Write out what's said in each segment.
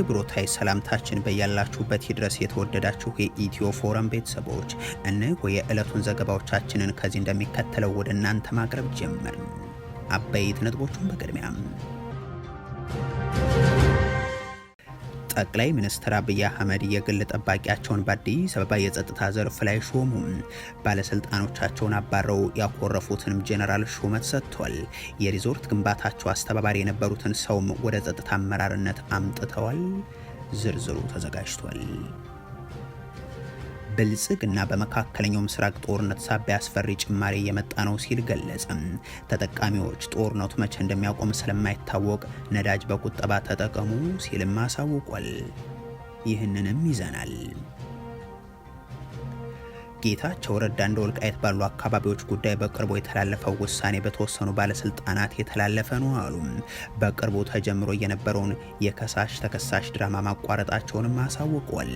አክብሮታይ ሰላምታችን በያላችሁበት ይድረስ የተወደዳችሁ የኢትዮ ፎረም ቤተሰቦች እነሆ የዕለቱን ዘገባዎቻችንን ከዚህ እንደሚከተለው ወደ እናንተ ማቅረብ ጀመርን። አበይት ነጥቦቹን በቅድሚያ ጠቅላይ ሚኒስትር አብይ አህመድ የግል ጠባቂያቸውን በአዲስ አበባ የጸጥታ ዘርፍ ላይ ሾሙ። ባለስልጣኖቻቸውን አባረው ያኮረፉትንም ጄኔራል ሹመት ሰጥቷል። የሪዞርት ግንባታቸው አስተባባሪ የነበሩትን ሰውም ወደ ጸጥታ አመራርነት አምጥተዋል። ዝርዝሩ ተዘጋጅቷል። ብልጽግና በመካከለኛው ምስራቅ ጦርነት ሳቢያ አስፈሪ ጭማሪ የመጣ ነው ሲል ገለጸ። ተጠቃሚዎች ጦርነቱ መቼ እንደሚያቆም ስለማይታወቅ ነዳጅ በቁጠባ ተጠቀሙ ሲልም አሳውቋል። ይህንንም ይዘናል። ጌታቸው ረዳ እንደ ወልቃይት ባሉ አካባቢዎች ጉዳይ በቅርቡ የተላለፈው ውሳኔ በተወሰኑ ባለስልጣናት የተላለፈ ነው አሉ። በቅርቡ ተጀምሮ የነበረውን የከሳሽ ተከሳሽ ድራማ ማቋረጣቸውንም አሳውቋል።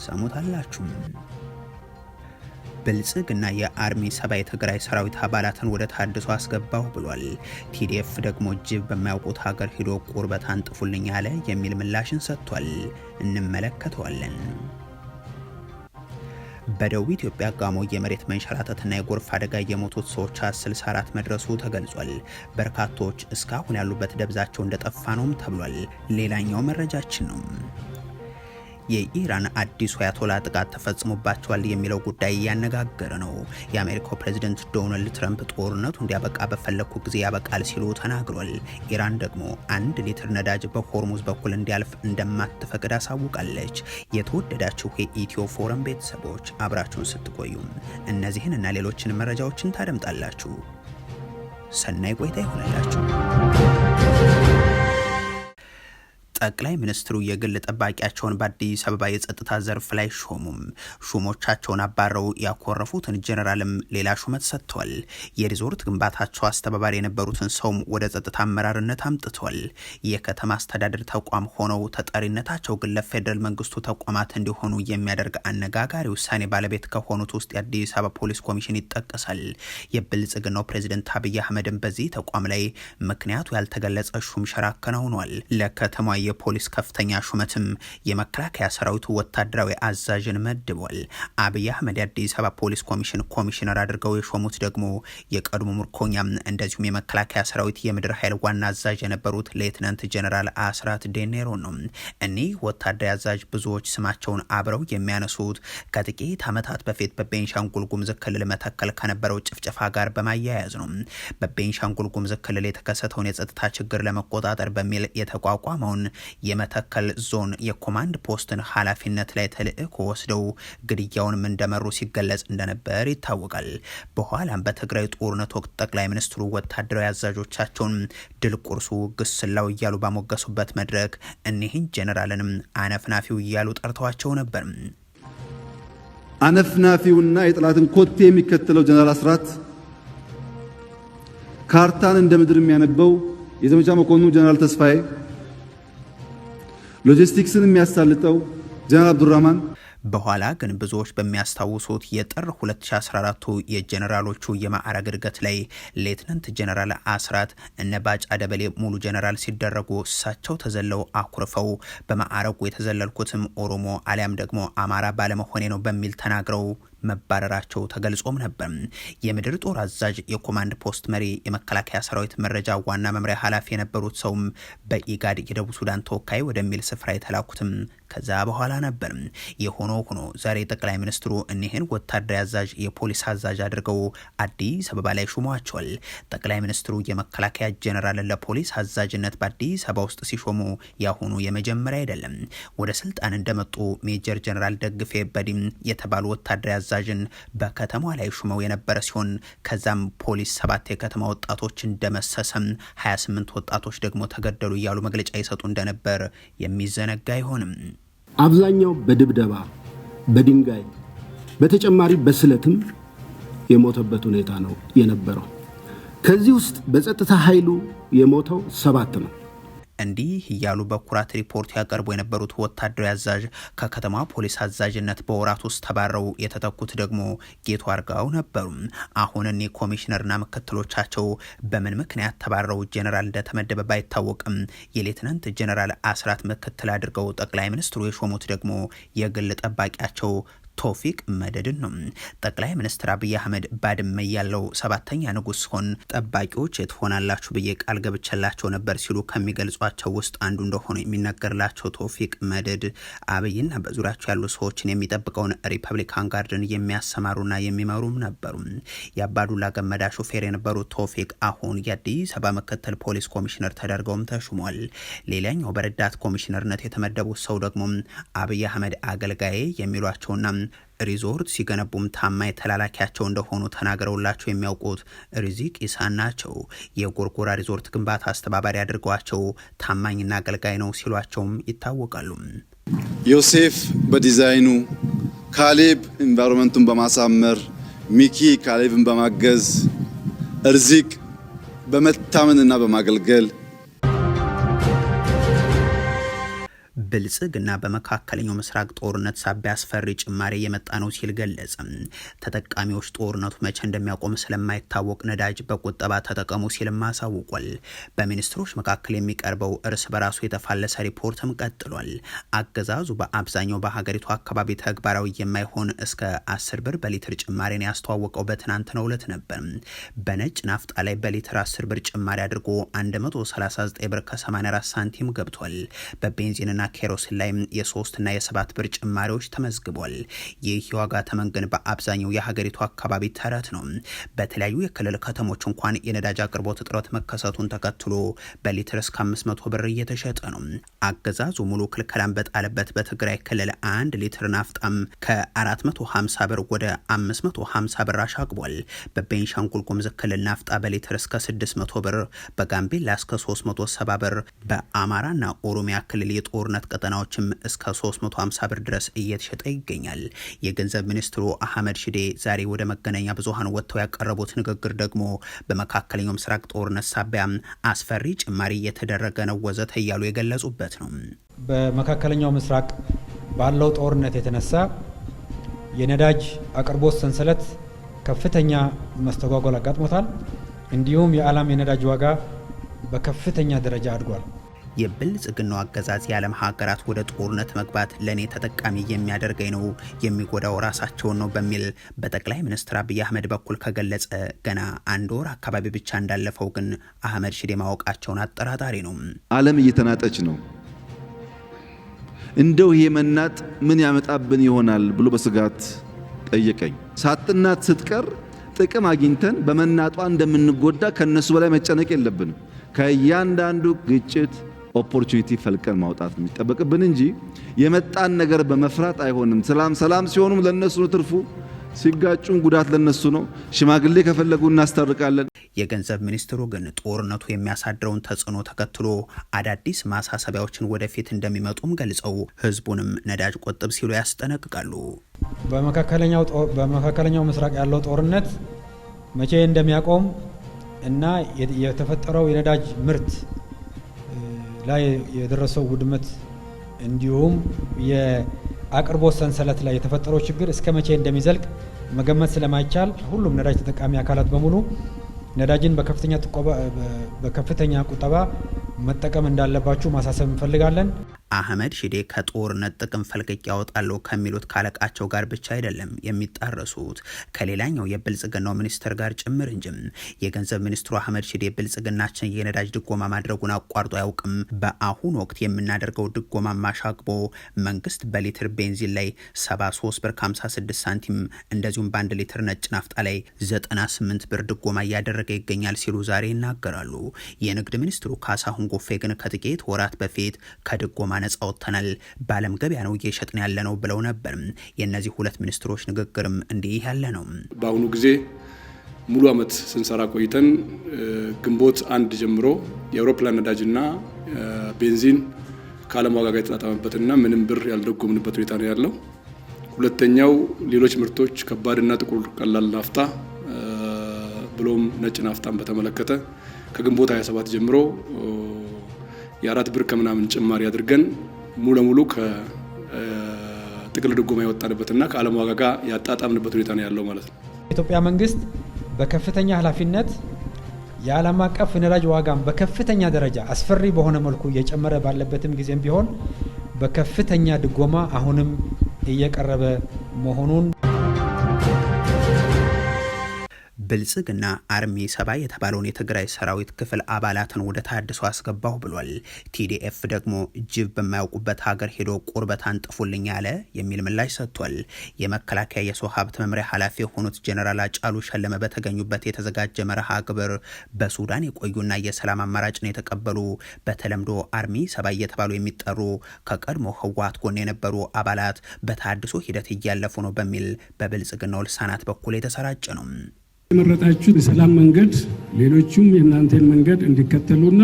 ሰሙታላችሁ። ብልጽግና የአርሚ 7 የትግራይ ሰራዊት አባላትን ወደ ታድሶ አስገባው ብሏል። ቲዲኤፍ ደግሞ ጅብ በማያውቁት ሀገር ሂዶ ቁርበት አንጥፉልኝ ያለ የሚል ምላሽን ሰጥቷል። እንመለከተዋለን። በደቡብ ኢትዮጵያ ጋሞ የመሬት መንሸራተትና የጎርፍ አደጋ የሞቱት ሰዎች 64 መድረሱ ተገልጿል። በርካቶች እስካሁን ያሉበት ደብዛቸው እንደጠፋ ነውም ተብሏል። ሌላኛው መረጃችን ነው። የኢራን አዲሱ አያቶላ ጥቃት ተፈጽሞባቸዋል የሚለው ጉዳይ እያነጋገረ ነው። የአሜሪካው ፕሬዝዳንት ዶናልድ ትራምፕ ጦርነቱ እንዲያበቃ በፈለኩ ጊዜ ያበቃል ሲሉ ተናግሯል። ኢራን ደግሞ 1 ሊትር ነዳጅ በሆርሙዝ በኩል እንዲያልፍ እንደማትፈቅድ አሳውቃለች። የተወደዳችሁ የኢትዮ ፎረም ቤተሰቦች አብራችሁን ስትቆዩ እነዚህን እና ሌሎችን መረጃዎችን ታደምጣላችሁ። ሰናይ ቆይታ ይሆንላችሁ። ጠቅላይ ሚኒስትሩ የግል ጠባቂያቸውን በአዲስ አበባ የጸጥታ ዘርፍ ላይ ሾሙም። ሹሞቻቸውን አባረው ያኮረፉትን ጄኔራልም ሌላ ሹመት ሰጥቷል። የሪዞርት ግንባታቸው አስተባባሪ የነበሩትን ሰውም ወደ ጸጥታ አመራርነት አምጥቷል። የከተማ አስተዳደር ተቋም ሆነው ተጠሪነታቸው ግን ለፌደራል መንግስቱ ተቋማት እንዲሆኑ የሚያደርግ አነጋጋሪ ውሳኔ ባለቤት ከሆኑት ውስጥ የአዲስ አበባ ፖሊስ ኮሚሽን ይጠቀሳል። የብልጽግናው ፕሬዝዳንት አብይ አህመድም በዚህ ተቋም ላይ ምክንያቱ ያልተገለጸ ሹም ሸራ አከናውኗል። ለከተማ የፖሊስ ከፍተኛ ሹመትም የመከላከያ ሰራዊቱ ወታደራዊ አዛዥን መድቧል። አብይ አህመድ የአዲስ አበባ ፖሊስ ኮሚሽን ኮሚሽነር አድርገው የሾሙት ደግሞ የቀድሞ ምርኮኛ እንደዚሁም የመከላከያ ሰራዊት የምድር ኃይል ዋና አዛዥ የነበሩት ሌትናንት ጄኔራል አስራት ዴኔሮ ነው። እኒህ ወታደራዊ አዛዥ ብዙዎች ስማቸውን አብረው የሚያነሱት ከጥቂት ዓመታት በፊት በቤንሻንጉል ጉሙዝ ክልል መተከል ከነበረው ጭፍጨፋ ጋር በማያያዝ ነው። በቤንሻንጉል ጉሙዝ ክልል የተከሰተውን የጸጥታ ችግር ለመቆጣጠር በሚል የተቋቋመውን የመተከል ዞን የኮማንድ ፖስትን ኃላፊነት ላይ ተልእኮ ወስደው ግድያውንም እንደመሩ ሲገለጽ እንደነበር ይታወቃል። በኋላም በትግራይ ጦርነት ወቅት ጠቅላይ ሚኒስትሩ ወታደራዊ አዛዦቻቸውን ድል ቁርሱ ግስላው እያሉ ባሞገሱበት መድረክ እኒህን ጄኔራልንም አነፍናፊው እያሉ ጠርተዋቸው ነበር። አነፍናፊውና የጥላትን ኮቴ የሚከተለው ጄኔራል አስራት ካርታን እንደ ምድር የሚያነበው የዘመቻ መኮንኑ ጄኔራል ተስፋዬ ሎጂስቲክስን የሚያሳልጠው ጀነራል አብዱራህማን በኋላ ግን ብዙዎች በሚያስታውሱት የጥር 2014 የጄኔራሎቹ የማዕረግ እድገት ላይ ሌትናንት ጄኔራል አስራት እነ ባጫ ደበሌ ሙሉ ጄኔራል ሲደረጉ እሳቸው ተዘለው አኩርፈው በማዕረጉ የተዘለልኩትም ኦሮሞ አሊያም ደግሞ አማራ ባለመሆኔ ነው በሚል ተናግረው መባረራቸው ተገልጾም ነበር። የምድር ጦር አዛዥ የኮማንድ ፖስት መሪ የመከላከያ ሰራዊት መረጃ ዋና መምሪያ ኃላፊ የነበሩት ሰውም በኢጋድ የደቡብ ሱዳን ተወካይ ወደሚል ስፍራ የተላኩትም ከዛ በኋላ ነበር። የሆኖ ሆኖ ዛሬ ጠቅላይ ሚኒስትሩ እኒህን ወታደራዊ አዛዥ የፖሊስ አዛዥ አድርገው አዲስ አበባ ላይ ሹመዋቸዋል። ጠቅላይ ሚኒስትሩ የመከላከያ ጄኔራልን ለፖሊስ አዛዥነት በአዲስ አበባ ውስጥ ሲሾሙ ያሁኑ የመጀመሪያ አይደለም። ወደ ስልጣን እንደመጡ ሜጀር ጄኔራል ደግፌ በዲም የተባሉ ወታደራዊ አዛዥን በከተማዋ ላይ ሹመው የነበረ ሲሆን ከዛም ፖሊስ 7 የከተማ ወጣቶች እንደመሰሰም 28 ወጣቶች ደግሞ ተገደሉ እያሉ መግለጫ ይሰጡ እንደነበር የሚዘነጋ አይሆንም። አብዛኛው በድብደባ በድንጋይ በተጨማሪ በስለትም የሞተበት ሁኔታ ነው የነበረው። ከዚህ ውስጥ በጸጥታ ኃይሉ የሞተው 7 ነው። እንዲህ እያሉ በኩራት ሪፖርት ያቀርቡ የነበሩት ወታደራዊ አዛዥ ከከተማ ፖሊስ አዛዥነት በወራት ውስጥ ተባረው የተተኩት ደግሞ ጌቱ አርጋው ነበሩ። አሁን እኔ ኮሚሽነርና ምክትሎቻቸው በምን ምክንያት ተባረው ጄኔራል እንደተመደበ ባይታወቅም የሌትናንት ጄኔራል አስራት ምክትል አድርገው ጠቅላይ ሚኒስትሩ የሾሙት ደግሞ የግል ጠባቂያቸው ቶፊቅ መደድን ነው። ጠቅላይ ሚኒስትር አብይ አህመድ ባድመ ያለው 7ኛ ንጉስ ሆን ጠባቂዎች ትሆናላችሁ ብዬ ቃል ገብቼላቸው ነበር ሲሉ ከሚገልጿቸው ውስጥ አንዱ እንደሆነ የሚነገርላቸው ቶፊቅ መደድ አብይና በዙሪያቸው ያሉ ሰዎችን የሚጠብቀውን ሪፐብሊካን ጋርድን የሚያሰማሩና የሚመሩም ነበሩ። የአባዱላ ገመዳ ሾፌር የነበሩት ቶፊቅ አሁን የአዲስ አበባ ምክትል ፖሊስ ኮሚሽነር ተደርገውም ተሹሟል። ሌላኛው በረዳት ኮሚሽነርነት የተመደቡት ሰው ደግሞ አብይ አህመድ አገልጋዬ የሚሏቸውና ሪዞርት ሲገነቡም ታማኝ ተላላኪያቸው እንደሆኑ ተናግረውላቸው የሚያውቁት ሪዚቅ ኢሳን ናቸው። የጎርጎራ ሪዞርት ግንባታ አስተባባሪ አድርገዋቸው ታማኝና አገልጋይ ነው ሲሏቸውም ይታወቃሉ። ዮሴፍ በዲዛይኑ፣ ካሌብ ኢንቫይሮንመንቱን በማሳመር፣ ሚኪ ካሌብን በማገዝ፣ ሪዚቅ በመታመንና በማገልገል ብልጽግና በመካከለኛው ምስራቅ ጦርነት ሳቢያ አስፈሪ ጭማሪ የመጣ ነው ሲል ገለጸ። ተጠቃሚዎች ጦርነቱ መቼ እንደሚያቆም ስለማይታወቅ ነዳጅ በቁጠባ ተጠቀሙ ሲልም አሳውቋል። በሚኒስትሮች መካከል የሚቀርበው እርስ በራሱ የተፋለሰ ሪፖርትም ቀጥሏል። አገዛዙ በአብዛኛው በሀገሪቱ አካባቢ ተግባራዊ የማይሆን እስከ 10 ብር በሊትር ጭማሪን ያስተዋወቀው በትናንትናው ዕለት ነበር። በነጭ ናፍጣ ላይ በሊትር 10 ብር ጭማሪ አድርጎ 139 ብር ከ84 ሳንቲም ገብቷል። በቤንዚንና ኬሮሲን ላይ የ3 እና የ7 ብር ጭማሪዎች ተመዝግቧል። ይህ የዋጋ ተመን ግን በአብዛኛው የሀገሪቱ አካባቢ ተረት ነው። በተለያዩ የክልል ከተሞች እንኳን የነዳጅ አቅርቦት እጥረት መከሰቱን ተከትሎ በሊትር እስከ 500 ብር እየተሸጠ ነው። አገዛዙ ሙሉ ክልከላን በጣለበት በትግራይ ክልል 1 ሊትር ናፍጣም ከ450 ብር ወደ 550 ብር አሻቅቧል። በቤንሻንጉል ጉሙዝ ክልል ናፍጣ በሊትር እስከ 600 ብር፣ በጋምቤላ እስከ 370 ብር፣ በአማራና ኦሮሚያ ክልል የጦርነት ቀጠናዎችም እስከ 350 ብር ድረስ እየተሸጠ ይገኛል። የገንዘብ ሚኒስትሩ አህመድ ሺዴ ዛሬ ወደ መገናኛ ብዙሃን ወጥተው ያቀረቡት ንግግር ደግሞ በመካከለኛው ምስራቅ ጦርነት ሳቢያ አስፈሪ ጭማሪ እየተደረገ ነው ወዘተ እያሉ የገለጹበት ነው። በመካከለኛው ምስራቅ ባለው ጦርነት የተነሳ የነዳጅ አቅርቦት ሰንሰለት ከፍተኛ መስተጓጎል አጋጥሞታል። እንዲሁም የዓለም የነዳጅ ዋጋ በከፍተኛ ደረጃ አድጓል። የብልጽግናው አገዛዝ የዓለም ሀገራት ወደ ጦርነት መግባት ለኔ ተጠቃሚ የሚያደርገኝ ነው፣ የሚጎዳው ራሳቸውን ነው በሚል በጠቅላይ ሚኒስትር አብይ አህመድ በኩል ከገለጸ ገና 1 ወር አካባቢ ብቻ እንዳለፈው ግን አህመድ ሺዴ ማወቃቸውን አጠራጣሪ ነው። ዓለም እየተናጠች ነው። እንደው ይሄ መናጥ ምን ያመጣብን ይሆናል ብሎ በስጋት ጠየቀኝ። ሳጥናት ስትቀር ጥቅም አግኝተን በመናጧ እንደምንጎዳ ከነሱ በላይ መጨነቅ የለብንም። ከእያንዳንዱ ግጭት ኦፖርቹኒቲ ፈልቀን ማውጣት የሚጠበቅብን እንጂ የመጣን ነገር በመፍራት አይሆንም። ሰላም ሲሆኑም ለነሱ ነው ትርፉ፣ ሲጋጩን ጉዳት ለነሱ ነው። ሽማግሌ ከፈለጉ እናስታርቃለን። የገንዘብ ሚኒስትሩ ግን ጦርነቱ የሚያሳድረውን ተጽዕኖ ተከትሎ አዳዲስ ማሳሰቢያዎችን ወደፊት እንደሚመጡም ገልጸው ህዝቡንም ነዳጅ ቆጥብ ሲሉ ያስጠነቅቃሉ። በመካከለኛው ምስራቅ ያለው ጦርነት መቼ እንደሚያቆም እና የተፈጠረው የነዳጅ ምርት ላይ የደረሰው ውድመት እንዲሁም የአቅርቦት ሰንሰለት ላይ የተፈጠረው ችግር እስከ መቼ እንደሚዘልቅ መገመት ስለማይቻል ሁሉም ነዳጅ ተጠቃሚ አካላት በሙሉ ነዳጅን በከፍተኛ ቁጠባ መጠቀም እንዳለባችሁ ማሳሰብ እንፈልጋለን። አህመድ ሺዴ ከጦርነት ጥቅም ፈልቅቅ ያወጣሉ ከሚሉት ካለቃቸው ጋር ብቻ አይደለም የሚጣረሱት ከሌላኛው የብልጽግናው ሚኒስትር ጋር ጭምር እንጂ። የገንዘብ ሚኒስትሩ አህመድ ሺዴ ብልጽግናችን የነዳጅ ድጎማ ማድረጉን አቋርጦ አያውቅም፣ በአሁኑ ወቅት የምናደርገው ድጎማ ማሻቅቦ መንግስት በሊትር ቤንዚን ላይ 73 ብር 56 ሳንቲም እንደዚሁም በ1 ሊትር ነጭ ናፍጣ ላይ 98 ብር ድጎማ እያደረገ ይገኛል ሲሉ ዛሬ ይናገራሉ። የንግድ ሚኒስትሩ ካሳሁን ጎፌ ግን ከጥቂት ወራት በፊት ከድጎማ ነጻ ወጥተናል፣ በዓለም ገበያ ነው እየሸጥን ያለ ነው ብለው ነበር። የእነዚህ ሁለት ሚኒስትሮች ንግግርም እንዲህ ያለ ነው። በአሁኑ ጊዜ ሙሉ ዓመት ስንሰራ ቆይተን ግንቦት 1 ጀምሮ የአውሮፕላን ነዳጅና ቤንዚን ከዓለም ዋጋ ጋር የተጣጣመበትና ምንም ብር ያልደጎምንበት ሁኔታ ነው ያለው። ሁለተኛው ሌሎች ምርቶች ከባድና ጥቁር ቀላል ናፍጣ ብሎም ነጭ ናፍጣን በተመለከተ ከግንቦት 27 ጀምሮ የ4 ብር ከምናምን ጭማሪ አድርገን ሙሉ ለሙሉ ከጥቅል ድጎማ የወጣንበትና ከዓለም ዋጋ ጋር ያጣጣምንበት ሁኔታ ነው ያለው ማለት ነው። የኢትዮጵያ መንግስት በከፍተኛ ኃላፊነት የዓለም አቀፍ ነዳጅ ዋጋም በከፍተኛ ደረጃ አስፈሪ በሆነ መልኩ እየጨመረ ባለበትም ጊዜም ቢሆን በከፍተኛ ድጎማ አሁንም እየቀረበ መሆኑን ብልጽግና አርሚ 7 የተባለውን የትግራይ ሰራዊት ክፍል አባላትን ወደ ታድሶ አስገባው ብሏል። ቲዲኤፍ ደግሞ ጅብ በማያውቁበት ሀገር ሄዶ ቁርበት አንጥፉልኝ ያለ የሚል ምላሽ ሰጥቷል። የመከላከያ የሰው ሀብት መምሪያ ኃላፊ የሆኑት ጀነራል አጫሉ ሸለመ በተገኙበት የተዘጋጀ መርሃ ግብር በሱዳን የቆዩና የሰላም አማራጭን የተቀበሉ በተለምዶ አርሚ 7 እየተባሉ የሚጠሩ ከቀድሞ ህወሓት ጎን የነበሩ አባላት በታድሶ ሂደት እያለፉ ነው በሚል በብልጽግናው ልሳናት በኩል የተሰራጨ ነው። የመረጣችሁ የሰላም መንገድ ሌሎችም የእናንተን መንገድ እንዲከተሉና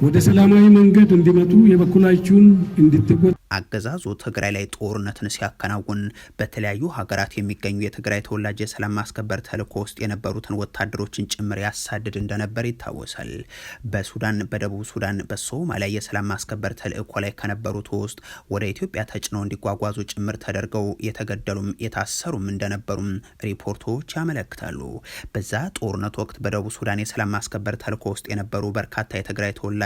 ወደ ሰላማዊ መንገድ እንዲመጡ የበኩላችሁን እንድትወጡ አገዛዙ ትግራይ ላይ ጦርነትን ሲያከናውን በተለያዩ ሀገራት የሚገኙ የትግራይ ተወላጅ የሰላም ማስከበር ተልዕኮ ውስጥ የነበሩትን ወታደሮችን ጭምር ያሳድድ እንደነበር ይታወሳል። በሱዳን፣ በደቡብ ሱዳን፣ በሶማሊያ የሰላም ማስከበር ተልዕኮ ላይ ከነበሩት ውስጥ ወደ ኢትዮጵያ ተጭነው እንዲጓጓዙ ጭምር ተደርገው የተገደሉም የታሰሩም እንደነበሩም ሪፖርቶች ያመለክታሉ። በዛ ጦርነት ወቅት በደቡብ ሱዳን የሰላም ማስከበር ተልዕኮ ውስጥ የነበሩ በርካታ የትግራይ ተወላጅ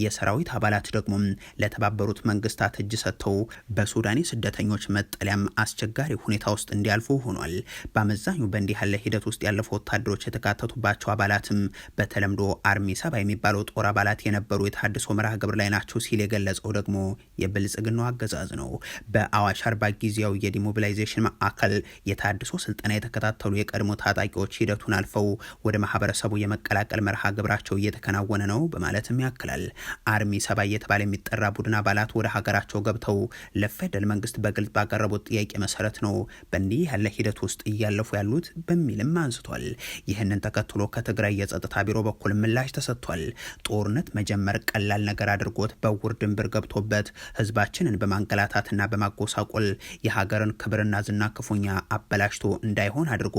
የሰራዊት አባላት ደግሞ ለተባበሩት መንግስታት እጅ ሰጥተው በሱዳኒ ስደተኞች መጠለያም አስቸጋሪ ሁኔታ ውስጥ እንዲያልፉ ሆኗል። በአመዛኙ በእንዲህ ያለ ሂደት ውስጥ ያለፉ ወታደሮች የተካተቱባቸው አባላትም በተለምዶ አርሚ 7 የሚባለው ጦር አባላት የነበሩ የታድሶ መርሃ ግብር ላይ ናቸው ሲል የገለጸው ደግሞ የብልጽግናው አገዛዝ ነው። በአዋሽ አርባ ጊዜያዊ የዲሞቢላይዜሽን ማዕከል የታድሶ ስልጠና የተከታተሉ የቀድሞ ታጣቂዎች ሂደቱን አልፈው ወደ ማህበረሰቡ የመቀላቀል መርሃ ግብራቸው እየተከናወነ ነው በማለትም ያክላል። አርሚ 7 እየተባለ የሚጠራ ቡድን አባላት ወደ ሀገራቸው ገብተው ለፌደራል መንግስት በግልጽ ባቀረቡት ጥያቄ መሰረት ነው በእንዲህ ያለ ሂደት ውስጥ እያለፉ ያሉት በሚልም አንስቷል። ይህንን ተከትሎ ከትግራይ የጸጥታ ቢሮ በኩል ምላሽ ተሰጥቷል። ጦርነት መጀመር ቀላል ነገር አድርጎት በውር ድንብር ገብቶበት ህዝባችንን በማንገላታትና በማጎሳቆል የሀገርን ክብርና ዝና ክፉኛ አበላሽቶ እንዳይሆን አድርጎ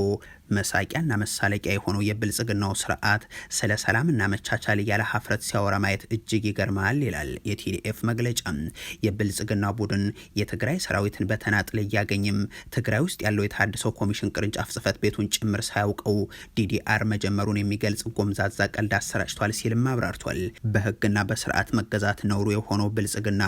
መሳቂያና መሳለቂያ የሆነው የብልጽግናው ስርዓት ስለ ሰላምና መቻቻል ያለ ሀፍረት ሲያወራ ማየት እጅግ ይገርማል ይላል የቲዲኤፍ መግለጫ። የብልጽግና ቡድን የትግራይ ሰራዊትን በተናጥል እያገኝም ትግራይ ውስጥ ያለው የታድሶ ኮሚሽን ቅርንጫፍ ጽህፈት ቤቱን ጭምር ሳያውቀው ዲዲአር መጀመሩን የሚገልጽ ጎምዛዛ ቀልድ አሰራጭቷል ሲልም አብራርቷል። በህግና በስርዓት መገዛት ነውሩ የሆነው ብልጽግና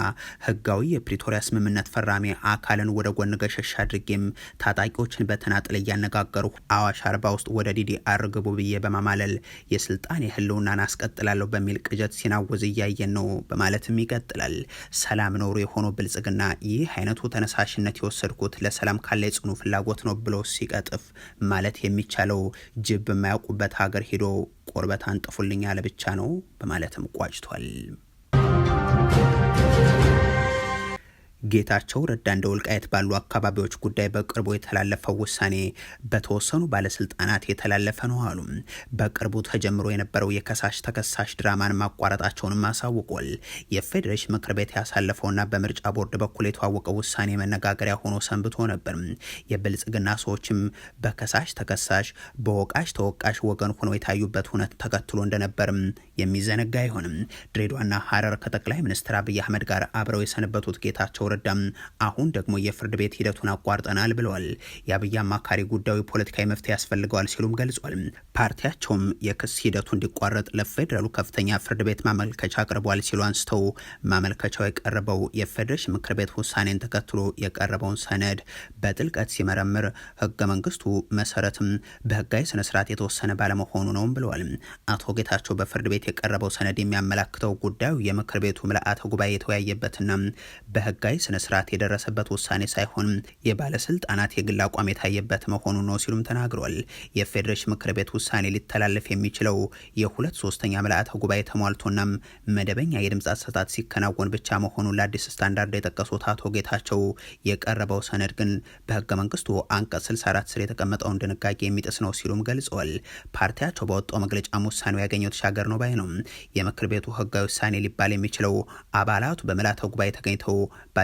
ህጋዊ የፕሪቶሪያ ስምምነት ፈራሚ አካልን ወደ ጎን ገሸሽ አድርጌም ታጣቂዎችን በተናጥል እያነጋገሩ አዋሽ አርባ ውስጥ ወደ ዲዲአር ግቡ ብዬ በማማለል የስልጣን የህልውናን አስቀጥላለሁ በሚል ቅጀት ሲናወዝ እያየን ነው በማለትም ይቀጥላል። ሰላም ኖሩ የሆነው ብልጽግና ይህ አይነቱ ተነሳሽነት የወሰድኩት ለሰላም ካለ ጽኑ ፍላጎት ነው ብሎ ሲቀጥፍ ማለት የሚቻለው ጅብ በማያውቁበት ሀገር ሄዶ ቆርበት አንጥፉልኝ ያለ ብቻ ነው በማለትም ቋጭቷል። ጌታቸው ረዳ እንደ ወልቃይት ባሉ አካባቢዎች ጉዳይ በቅርቡ የተላለፈው ውሳኔ በተወሰኑ ባለስልጣናት የተላለፈ ነው አሉ። በቅርቡ ተጀምሮ የነበረው የከሳሽ ተከሳሽ ድራማን ማቋረጣቸውንም አሳውቋል። የፌዴሬሽን ምክር ቤት ያሳለፈውና በምርጫ ቦርድ በኩል የተዋወቀው ውሳኔ መነጋገሪያ ሆኖ ሰንብቶ ነበር። የብልጽግና ሰዎችም በከሳሽ ተከሳሽ በወቃሽ ተወቃሽ ወገን ሆነው የታዩበት ሁነት ተከትሎ እንደነበርም የሚዘነጋ አይሆንም። ድሬዳዋና ሀረር ከጠቅላይ ሚኒስትር አብይ አህመድ ጋር አብረው የሰነበቱት ጌታቸው ረዳም አሁን ደግሞ የፍርድ ቤት ሂደቱን አቋርጠናል ብለዋል። የአብይ አማካሪ ጉዳዩ ፖለቲካዊ መፍትሄ ያስፈልገዋል ሲሉም ገልጿል። ፓርቲያቸውም የክስ ሂደቱ እንዲቋረጥ ለፌዴራሉ ከፍተኛ ፍርድ ቤት ማመልከቻ አቅርቧል ሲሉ አንስተው ማመልከቻው የቀረበው የፌዴሬሽን ምክር ቤት ውሳኔን ተከትሎ የቀረበውን ሰነድ በጥልቀት ሲመረምር ህገ መንግስቱ መሰረትም በህጋዊ ስነስርዓት የተወሰነ ባለመሆኑ ነው ብለዋል። አቶ ጌታቸው በፍርድ ቤት የቀረበው ሰነድ የሚያመላክተው ጉዳዩ የምክር ቤቱ ምልአተ ጉባኤ የተወያየበትና በህጋዊ ስነስርዓት የደረሰበት ውሳኔ ሳይሆን የባለስልጣናት የግል አቋም የታየበት መሆኑ ነው ሲሉም ተናግረዋል። የፌዴሬሽን ምክር ቤት ውሳኔ ሊተላለፍ የሚችለው የ2/3 ምልአተ ጉባኤ ተሟልቶና መደበኛ የድምፅ አሰጣጥ ሲከናወን ብቻ መሆኑን ለአዲስ ስታንዳርድ የጠቀሱት አቶ ጌታቸው የቀረበው ሰነድ ግን በህገ መንግስቱ አንቀጽ 64 ስር የተቀመጠውን ድንጋጌ የሚጥስ ነው ሲሉም ገልጸዋል። ፓርቲያቸው በወጣው መግለጫም ውሳኔው ያገኘው ተሻገር ነው ባይ ነው። የምክር ቤቱ ህጋዊ ውሳኔ ሊባል የሚችለው አባላቱ በምልአተ ጉባኤ ተገኝተው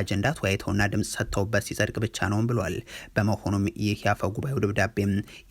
አጀንዳ ተወያይተውና ድምጽ ሰጥተውበት ሲጸድቅ ብቻ ነው ብሏል። በመሆኑም ይህ የአፈ ጉባኤው ደብዳቤ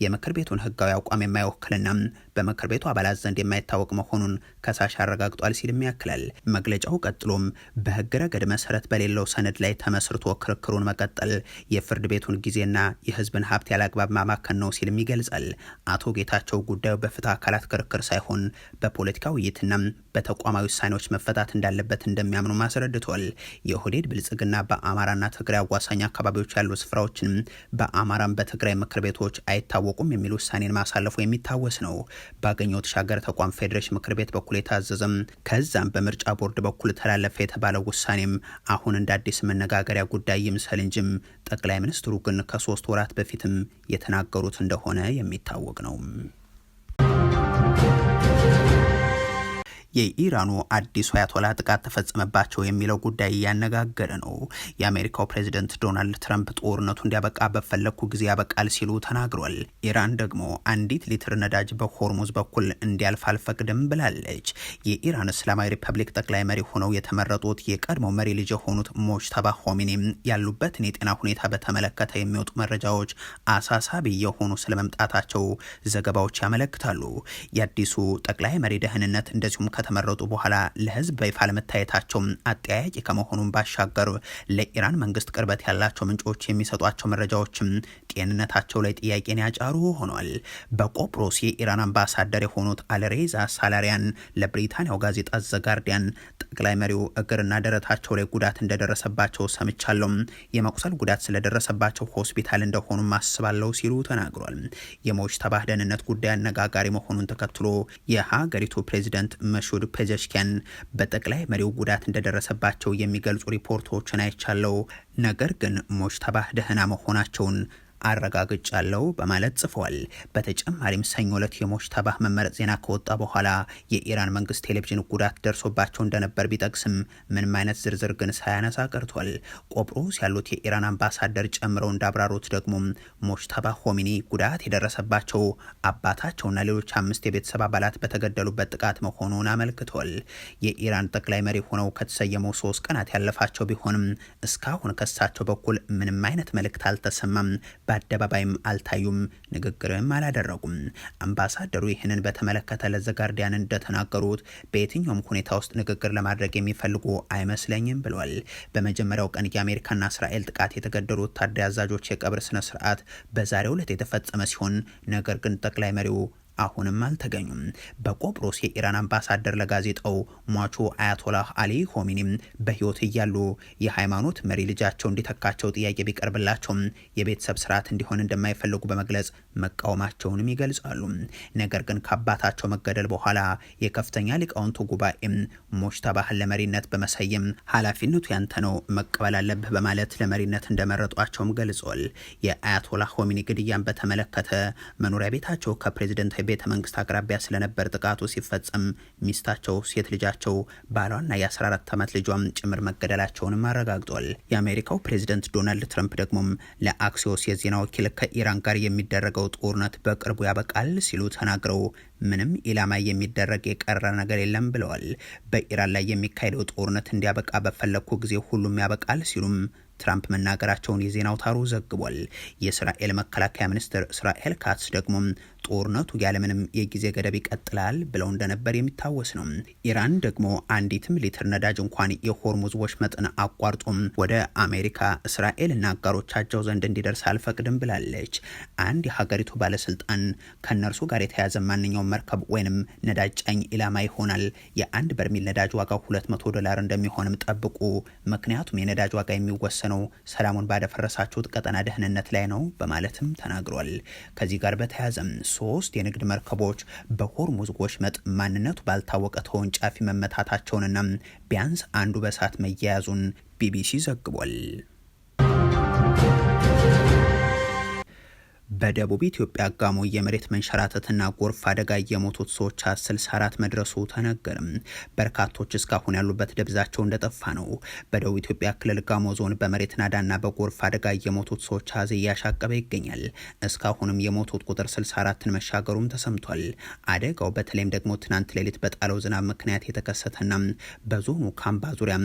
የምክር ቤቱን ህጋዊ አቋም የማይወክልና በምክር ቤቱ አባላት ዘንድ የማይታወቅ መሆኑን ከሳሽ አረጋግጧል ሲልም ያክላል። መግለጫው ቀጥሎም በህግ ረገድ መሰረት በሌለው ሰነድ ላይ ተመስርቶ ክርክሩን መቀጠል የፍርድ ቤቱን ጊዜና የህዝብን ሀብት ያላግባብ ማማከን ነው ሲልም ይገልጻል። አቶ ጌታቸው ጉዳዩ በፍትህ አካላት ክርክር ሳይሆን በፖለቲካ ውይይትና በተቋማዊ ውሳኔዎች መፈታት እንዳለበት እንደሚያምኑ አስረድቷል። የኦህዴድ ብልጽግና በአማራና ትግራይ አዋሳኝ አካባቢዎች ያሉ ስፍራዎችን በአማራም በትግራይ ምክር ቤቶች አይታወቁም የሚል ውሳኔን ማሳለፉ የሚታወስ ነው። ባገኘው ተሻገር ተቋም ፌዴሬሽን ምክር ቤት በኩል የታዘዘም ከዛም በምርጫ ቦርድ በኩል ተላለፈ የተባለው ውሳኔም አሁን እንደ አዲስ መነጋገሪያ ጉዳይ ይምሰል እንጂም ጠቅላይ ሚኒስትሩ ግን ከ3 ወራት በፊትም የተናገሩት እንደሆነ የሚታወቅ ነው። የኢራኑ አዲሱ አያቶላ ጥቃት ተፈጸመባቸው የሚለው ጉዳይ እያነጋገረ ነው። የአሜሪካው ፕሬዝዳንት ዶናልድ ትራምፕ ጦርነቱ እንዲያበቃ በፈለኩ ጊዜ ያበቃል ሲሉ ተናግሯል። ኢራን ደግሞ አንዲት ሊትር ነዳጅ በሆርሙዝ በኩል እንዲያልፍ አልፈቅድም ብላለች። የኢራን እስላማዊ ሪፐብሊክ ጠቅላይ መሪ ሆነው የተመረጡት የቀድሞ መሪ ልጅ የሆኑት ሞጅተባ ሆሚኒ ያሉበትን የጤና ሁኔታ በተመለከተ የሚወጡ መረጃዎች አሳሳቢ የሆኑ ስለመምጣታቸው ዘገባዎች ያመለክታሉ። የአዲሱ ጠቅላይ መሪ ደህንነት እንደዚሁም ከተመረጡ በኋላ ለህዝብ በይፋ ለመታየታቸው አጠያያቂ ከመሆኑን ባሻገር ለኢራን መንግስት ቅርበት ያላቸው ምንጮች የሚሰጧቸው መረጃዎችም ጤንነታቸው ላይ ጥያቄን ያጫሩ ሆኗል። በቆጵሮስ የኢራን አምባሳደር የሆኑት አልሬዛ ሳላሪያን ለብሪታንያው ጋዜጣ ዘ ጋርዲያን ጠቅላይ መሪው እግርና ደረታቸው ላይ ጉዳት እንደደረሰባቸው ሰምቻለሁ፣ የመቁሰል ጉዳት ስለደረሰባቸው ሆስፒታል እንደሆኑ ማስባለው ሲሉ ተናግሯል። የሞጅተባ ደህንነት ጉዳይ አነጋጋሪ መሆኑን ተከትሎ የሀገሪቱ ፕሬዚደንት መሹድ ፔዜሽኪያን በጠቅላይ መሪው ጉዳት እንደደረሰባቸው የሚገልጹ ሪፖርቶችን አይቻለው፣ ነገር ግን ሞጅተባ ደህና መሆናቸውን አረጋግጫለሁ በማለት ጽፏል። በተጨማሪም ሰኞ ዕለት የሞጅተባ መመረጥ ዜና ከወጣ በኋላ የኢራን መንግስት ቴሌቪዥን ጉዳት ደርሶባቸው እንደነበር ቢጠቅስም ምንም አይነት ዝርዝር ግን ሳያነሳ ቀርቷል። ቆጵሮስ ያሉት የኢራን አምባሳደር ጨምረው እንዳብራሩት ደግሞ ሞጅተባ ሆሚኒ ጉዳት የደረሰባቸው አባታቸውና ሌሎች 5 የቤተሰብ አባላት በተገደሉበት ጥቃት መሆኑን አመልክቷል። የኢራን ጠቅላይ መሪ ሆነው ከተሰየሙ 3 ቀናት ያለፋቸው ቢሆንም እስካሁን ከሳቸው በኩል ምንም አይነት መልእክት አልተሰማም። በአደባባይም አልታዩም፣ ንግግርም አላደረጉም። አምባሳደሩ ይህንን በተመለከተ ለዘጋርዲያን እንደተናገሩት በየትኛውም ሁኔታ ውስጥ ንግግር ለማድረግ የሚፈልጉ አይመስለኝም ብሏል። በመጀመሪያው ቀን የአሜሪካና እስራኤል ጥቃት የተገደሉ ወታደራዊ አዛዦች የቀብር ስነ ስርዓት በዛሬው ዕለት የተፈጸመ ሲሆን ነገር ግን ጠቅላይ መሪው አሁንም አልተገኙም። በቆጵሮስ የኢራን አምባሳደር ለጋዜጣው ሟቹ አያቶላህ አሊ ሆሚኒም በህይወት እያሉ የሃይማኖት መሪ ልጃቸው እንዲተካቸው ጥያቄ ቢቀርብላቸውም የቤተሰብ ስርዓት እንዲሆን እንደማይፈልጉ በመግለጽ መቃወማቸውንም ይገልጻሉ። ነገር ግን ከአባታቸው መገደል በኋላ የከፍተኛ ሊቃውንቱ ጉባኤም ሞጅተባህን ለመሪነት በመሰየም ኃላፊነቱ ያንተ ነው መቀበል አለብህ በማለት ለመሪነት እንደመረጧቸውም ገልጿል። የአያቶላህ ሆሚኒ ግድያን በተመለከተ መኖሪያ ቤታቸው ከፕሬዝደንት ቤተ መንግስት አቅራቢያ ስለነበር ጥቃቱ ሲፈጸም ሚስታቸው፣ ሴት ልጃቸው፣ ባሏና የ14 ዓመት ልጇም ጭምር መገደላቸውንም አረጋግጧል። የአሜሪካው ፕሬዝዳንት ዶናልድ ትራምፕ ደግሞም ለአክሲዮስ የዜና ወኪል ከኢራን ጋር የሚደረገው ጦርነት በቅርቡ ያበቃል ሲሉ ተናግረው ምንም ኢላማ የሚደረግ የቀረ ነገር የለም ብለዋል። በኢራን ላይ የሚካሄደው ጦርነት እንዲያበቃ በፈለኩ ጊዜ ሁሉም ያበቃል ሲሉም ትራምፕ መናገራቸውን የዜና አውታሩ ዘግቧል። የእስራኤል መከላከያ ሚኒስትር እስራኤል ካትስ ደግሞ ጦርነቱ ያለምንም የጊዜ ገደብ ይቀጥላል ብለው እንደነበር የሚታወስ ነው። ኢራን ደግሞ አንዲትም ሊትር ነዳጅ እንኳን የሆርሙዝ ወሽመጥን አቋርጦም ወደ አሜሪካ፣ እስራኤልና አጋሮቻቸው ዘንድ እንዲደርስ አልፈቅድም ብላለች። አንድ የሀገሪቱ ባለስልጣን ከነርሱ ጋር የተያዘ ማንኛውም መርከብ ወይንም ነዳጅ ጫኝ ኢላማ ይሆናል። የአንድ በርሚል ነዳጅ ዋጋው $200 እንደሚሆንም ጠብቁ፣ ምክንያቱም የነዳጅ ዋጋ የሚወሰነው ሰላሙን ባደፈረሳችሁት ቀጠና ደህንነት ላይ ነው በማለትም ተናግሯል። ከዚህ ጋር በተያያዘም 3 የንግድ መርከቦች በሆርሙዝ ወሽመጥ ማንነቱ ባልታወቀ ተወንጫፊ መመታታቸውንና ቢያንስ አንዱ በእሳት መያያዙን ቢቢሲ ዘግቧል። በደቡብ ኢትዮጵያ ጋሞ የመሬት መንሸራተትና ጎርፍ አደጋ የሞቱት ሰዎች 64 መድረሱ ተነገረም። በርካቶች እስካሁን ያሉበት ደብዛቸው እንደጠፋ ነው። በደቡብ ኢትዮጵያ ክልል ጋሞ ዞን በመሬት ናዳና በጎርፍ አደጋ የሞቱት ሰዎች አሃዝ እያሻቀበ ይገኛል። እስካሁንም የሞቱት ቁጥር 64ን መሻገሩም ተሰምቷል። አደጋው በተለይም ደግሞ ትናንት ሌሊት በጣለው ዝናብ ምክንያት የተከሰተና በዞኑ ካምባ ዙሪያ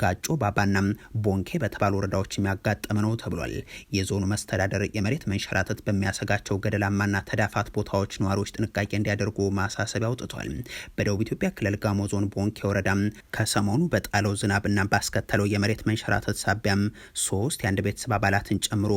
ጋጮ ባባና ቦንኬ በተባሉ ወረዳዎች የሚያጋጠመ ነው ተብሏል። የዞኑ መስተዳደር የመሬት መንሸራተት በሚያሰጋቸው ገደላማና ተዳፋት ቦታዎች ነዋሪዎች ጥንቃቄ እንዲያደርጉ ማሳሰቢያ አውጥቷል። በደቡብ ኢትዮጵያ ክልል ጋሞ ዞን ቦንኬ ወረዳ ከሰሞኑ በጣለው ዝናብና ባስከተለው የመሬት መንሸራተት ሳቢያም 3 የአንድ ቤተሰብ አባላትን ጨምሮ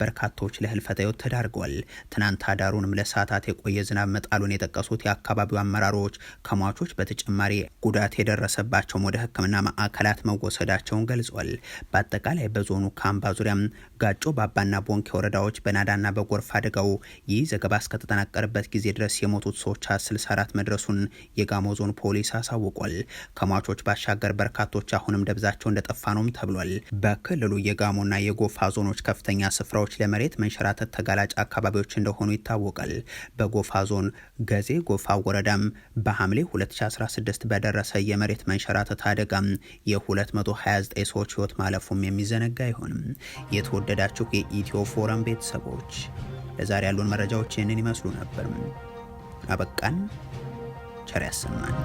በርካቶች ለህልፈተ ህይወት ተዳርገዋል። ትናንት አዳሩንም ለሰዓታት የቆየ ዝናብ መጣሉን የጠቀሱት የአካባቢው አመራሮች ከሟቾች በተጨማሪ ጉዳት የደረሰባቸውም ወደ ሕክምና ማዕከላት መወሰዳቸውን ገልጿል። በአጠቃላይ በዞኑ ካምባ ዙሪያ ጋጮ ባባና ቦንኬ ወረዳዎች በናዳና በጎርፍ አደጋው ይህ ዘገባ እስከተጠናቀረበት ጊዜ ድረስ የሞቱት ሰዎች 64 መድረሱን የጋሞ ዞን ፖሊስ አሳውቋል። ከሟቾች ባሻገር በርካቶች አሁንም ደብዛቸው እንደጠፋ ነውም ተብሏል። በክልሉ የጋሞና የጎፋ ዞኖች ከፍተኛ ስፍራዎች ለመሬት መንሸራተት ተጋላጭ አካባቢዎች እንደሆኑ ይታወቃል። በጎፋ ዞን ገዜ ጎፋ ወረዳም በሐምሌ 2016 በደረሰ የመሬት መንሸራተት አደጋም የ229 ሰዎች ህይወት ማለፉም የሚዘነጋ አይሆንም። የተወደዳችሁ የኢትዮ ፎረም ቤተሰቦች ለዛሬ ያሉን መረጃዎች ይህንን ይመስሉ ነበር። አበቃን። ቸር ያሰማን።